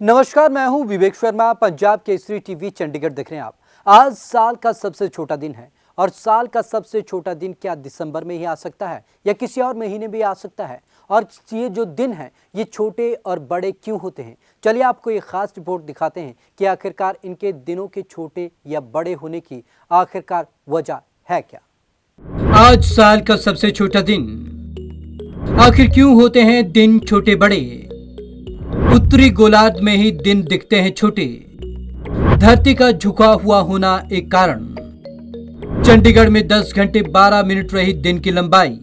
नमस्कार, मैं हूं विवेक शर्मा। पंजाब केसरी टीवी चंडीगढ़ देख रहे हैं आप। आज साल का सबसे छोटा दिन है और साल का सबसे छोटा दिन क्या दिसंबर में ही आ सकता है या किसी और महीने भी आ सकता है। और ये जो दिन है ये छोटे और बड़े क्यों होते हैं, चलिए आपको ये खास रिपोर्ट दिखाते हैं कि आखिरकार इनके दिनों के छोटे या बड़े होने की आखिरकार वजह है क्या। आज साल का सबसे छोटा दिन। आखिर क्यों होते हैं दिन छोटे बड़े। उत्तरी गोलार्ध में ही दिन दिखते हैं छोटे। धरती का झुका हुआ होना एक कारण। चंडीगढ़ में 10 घंटे 12 मिनट रही दिन की लंबाई।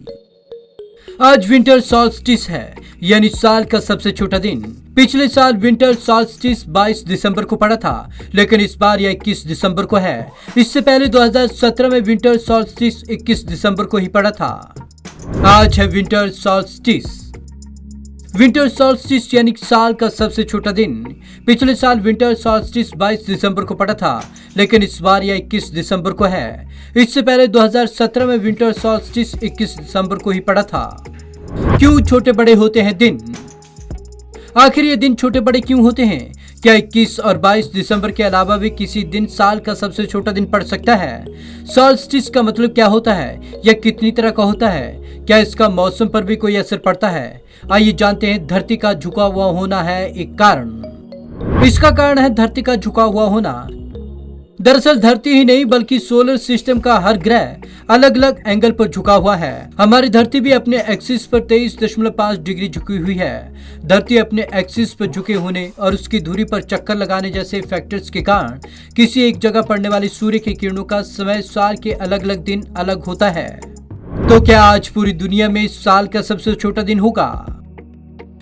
आज विंटर सॉल्स्टिस है, यानी साल का सबसे छोटा दिन। पिछले साल विंटर सॉल्स्टिस 22 दिसंबर को पड़ा था, लेकिन इस बार यह 21 दिसंबर को है। इससे पहले 2017 में विंटर सॉल्स्टिस 21 दिसंबर को ही पड़ा था। आज है विंटर सॉल्स्टिस। विंटर सॉल्स्टिस यानी साल का सबसे छोटा दिन। पिछले साल विंटर सॉल्स्टिस 22 दिसंबर को पड़ा था, लेकिन इस बार यह 21 दिसंबर को है। इससे पहले 2017 में विंटर सॉल्स्टिस 21 दिसंबर को ही पड़ा था। क्यों छोटे बड़े होते हैं दिन। आखिर ये दिन छोटे बड़े क्यों होते हैं। क्या 21 और 22 दिसंबर के अलावा भी किसी दिन साल का सबसे छोटा दिन पड़ सकता है। सॉल्स्टिस का मतलब क्या होता है, यह कितनी तरह का होता है, क्या इसका मौसम पर भी कोई असर पड़ता है। आइए जानते हैं। धरती का झुका हुआ होना है एक कारण। इसका कारण है धरती का झुका हुआ होना। दरअसल धरती ही नहीं बल्कि सोलर सिस्टम का हर ग्रह अलग अलग एंगल पर झुका हुआ है। हमारी धरती भी अपने एक्सिस पर 23.5 डिग्री झुकी हुई है। धरती अपने एक्सिस पर झुके होने और उसकी धुरी पर चक्कर लगाने जैसे फैक्टर्स के कारण किसी एक जगह पड़ने वाली सूर्य की किरणों का समय साल के अलग अलग दिन अलग होता है। तो क्या आज पूरी दुनिया में साल का सबसे छोटा दिन होगा।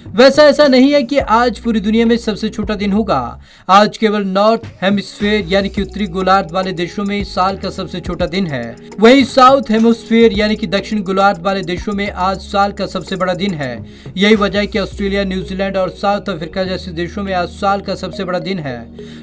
वैसा ऐसा नहीं है कि आज पूरी दुनिया में सबसे छोटा दिन होगा। आज केवल नॉर्थ हेमिस्फीयर यानी कि उत्तरी गोलार्ध वाले देशों में साल का सबसे छोटा दिन है। वहीं साउथ हेमिस्फीयर यानी कि दक्षिण गोलार्ध वाले देशों में आज साल का सबसे बड़ा दिन है। यही वजह है कि ऑस्ट्रेलिया, न्यूजीलैंड और साउथ अफ्रीका जैसे देशों में आज साल का सबसे बड़ा दिन है।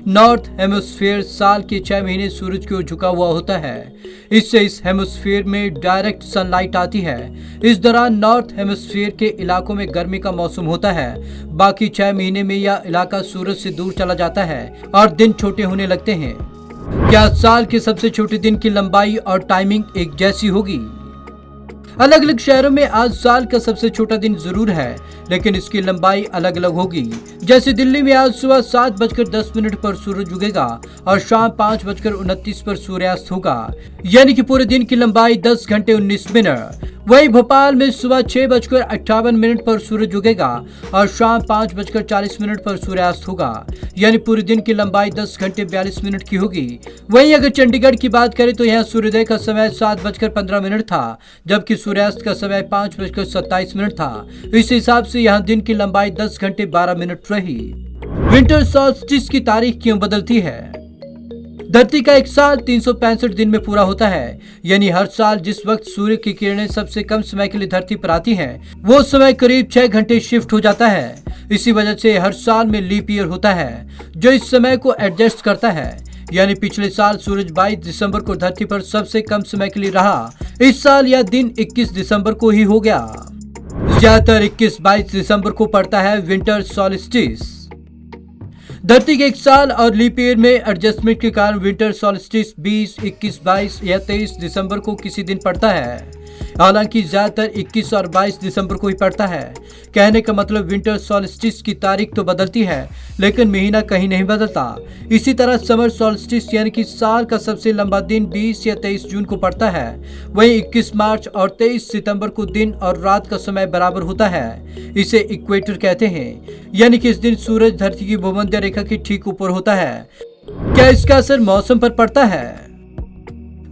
नॉर्थ हेमिस्फीयर साल के 6 महीने सूरज की ओर झुका हुआ होता है। इससे इस हेमिस्फीयर में डायरेक्ट सनलाइट आती है। इस दौरान नॉर्थ हेमिस्फीयर के इलाकों में गर्मी का मौसम होता है। बाकी 6 महीने में यह इलाका सूरज से दूर चला जाता है और दिन छोटे होने लगते हैं। क्या साल के सबसे छोटे दिन की लंबाई और टाइमिंग एक जैसी होगी। अलग अलग शहरों में आज साल का सबसे छोटा दिन जरूर है, लेकिन इसकी लंबाई अलग अलग होगी। जैसे दिल्ली में आज सुबह 7:10 पर सूरज उगेगा और शाम 5:29 पर सूर्यास्त होगा, यानी कि पूरे दिन की लंबाई 10 घंटे 19 मिनट। वहीं भोपाल में सुबह 6:58 पर सूरज उगेगा और शाम 5:40 पर सूर्यास्त होगा, यानी पूरे दिन की लंबाई 10 घंटे 42 मिनट की होगी। वहीं अगर चंडीगढ़ की बात करें तो यहाँ सूर्योदय का समय 7:15 था, जबकि सूर्यास्त का समय 5:27 था। इस हिसाब से यहाँ दिन की लंबाई 10 घंटे 12 मिनट रही। विंटर सॉल्स्टिस की तारीख क्यों बदलती है। धरती का एक साल 365 दिन में पूरा होता है, यानी हर साल जिस वक्त सूर्य की किरणें सबसे कम समय के लिए धरती पर आती हैं, वो समय करीब 6 घंटे शिफ्ट हो जाता है। इसी वजह से हर साल में लीप ईयर होता है, जो इस समय को एडजस्ट करता है। यानी पिछले साल सूरज 22 दिसंबर को धरती पर सबसे कम समय के लिए रहा। इस साल यह दिन 21 दिसंबर को ही हो गया। ज्यादातर 21-22 दिसंबर को पड़ता है विंटर सॉल्स्टिस। धरती के एक साल और लीप ईयर में एडजस्टमेंट के कारण विंटर सॉल्स्टिस 20, 21, 22 या 23 दिसंबर को किसी दिन पड़ता है। हालांकि ज्यादातर 21 और 22 दिसंबर को ही पड़ता है। कहने का मतलब विंटर सॉल्स्टिस की तारीख तो बदलती है, लेकिन महीना कहीं नहीं बदलता। इसी तरह समर सॉल्स्टिस यानी कि साल का सबसे लंबा दिन 20 या 23 जून को पड़ता है। वहीं 21 मार्च और 23 सितंबर को दिन और रात का समय बराबर होता है। इसे इक्वेटर कहते हैं, यानी कि इस दिन सूरज धरती की भूमध्य रेखा के ठीक ऊपर होता है। क्या इसका असर मौसम पर पड़ता है।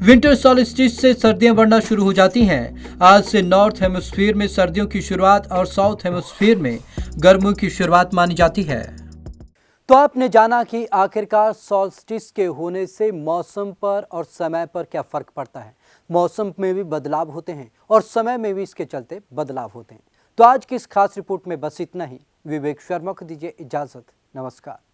विंटर सॉल्स्टिस से सर्दियां बढ़ना शुरू हो जाती हैं। आज से नॉर्थ हेमिस्फीयर में सर्दियों की शुरुआत और साउथ हेमिस्फीयर में गर्मियों की शुरुआत मानी जाती है। तो आपने जाना कि आखिरकार सॉल्स्टिस के होने से मौसम पर और समय पर क्या फर्क पड़ता है। मौसम में भी बदलाव होते हैं और समय में भी इसके चलते बदलाव होते हैं। तो आज की इस खास रिपोर्ट में बस इतना ही। विवेक शर्मा को दीजिए इजाजत। नमस्कार।